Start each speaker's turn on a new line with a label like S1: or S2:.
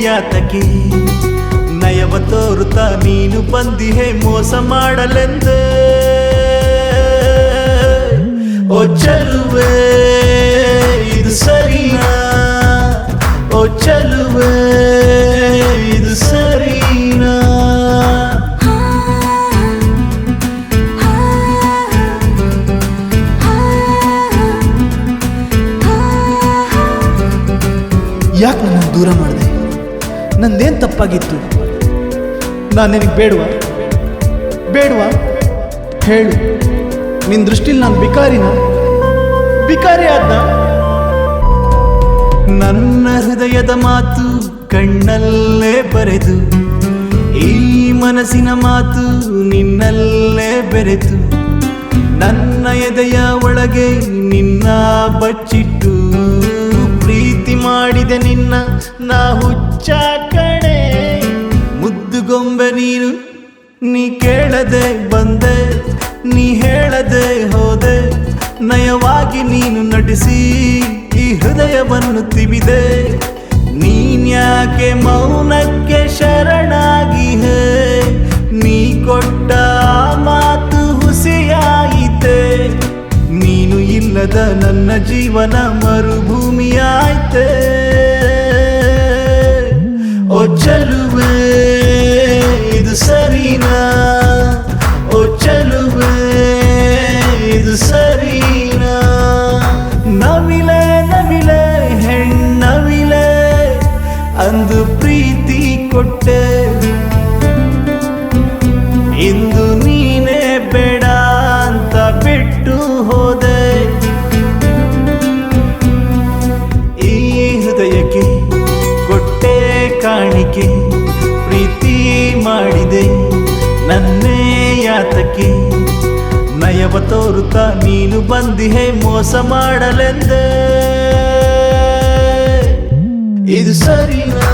S1: ಯಾತಕ್ಕೆ ನಯವ ತೋರುತ್ತಾ ನೀನು ಬಂದಿಹೆ ಮೋಸ ಮಾಡಲೆಂದೇ ಓ ಚೆಲುವೆ ಇದು ಸರಿನಾ ಓ ಚೆಲುವೆ ಇದು ಸರಿನಾ
S2: ಯಾಕೆ ನನ್ನ ದೂರ ಮಾಡಿದೆ ನಂದೇನು ತಪ್ಪಾಗಿತ್ತು ನಾನು ನಿನಗೆ ಬೇಡವಾ ಹೇಳು ನಿನ್ನ ದೃಷ್ಟಿಲಿ ನಾನು ಬಿಕಾರಿ ಆದ್ನ
S1: ನನ್ನ ಹೃದಯದ ಮಾತು ಕಣ್ಣಲ್ಲೇ ಬರೆದು ಈ ಮನಸ್ಸಿನ ಮಾತು ನಿನ್ನಲ್ಲೇ ಬೆರೆತು ನನ್ನ ಎದೆಯ ಒಳಗೆ ನಿನ್ನ ಬಚ್ಚಿಟ್ಟು ಪ್ರೀತಿ ಮಾಡಿದೆ ನಿನ್ನ ನಾ ಹುಚ್ಚ ಕಣೆ ಮುದ್ದುಗೊಂಬೆ ನೀನು ನೀ ಕೇಳದೆ ಬಂದೆ ನೀ ಹೇಳದೆ ಹೋದೆ ನಯವಾಗಿ ನೀನು ನಟಿಸಿ ಈ ಹೃದಯವನ್ನು ತಿವಿದೆ ನೀನ್ಯಾಕೆ ಮೌನಕ್ಕೆ ಶರಣಾಗಿ ಹೇ ನೀ ಕೊಟ್ಟ ಮಾತು ಹುಸಿಯಾಯಿತೆ ನೀನು ಇಲ್ಲದ ನನ್ನ ಜೀವನ ಮರುಭೂಮಿಯಾಯ್ತೆ ಓ ಚೆಲುವೆ ಇದು ಸರಿನಾ ಓ ಚೆಲುವೆ ಇದು ಸರಿನಾ ನವಿಲೆ ಹೆಣ್ಣವಿಲೆ ಅಂದು ಪ್ರೀತಿ ಕೊಟ್ಟೆ ಇಂದು ನೀನೇ ಬೇಡ ಅಂತ ಬಿಟ್ಟು ಹೋದೆ ಈ ಹೃದಯಕ್ಕೆ ಕೊಟ್ಟೆ ಕಾಣಿಕೆ ಪ್ರೀತಿ ಮಾಡಿದೆ ನನ್ನೇ ಯಾತಕ್ಕೆ ನಯವ ತೋರುತ್ತಾ ನೀನು ಬಂದಿಹೆ ಮೋಸ ಮಾಡಲೆಂದೇ ಇದು ಸರಿನಾ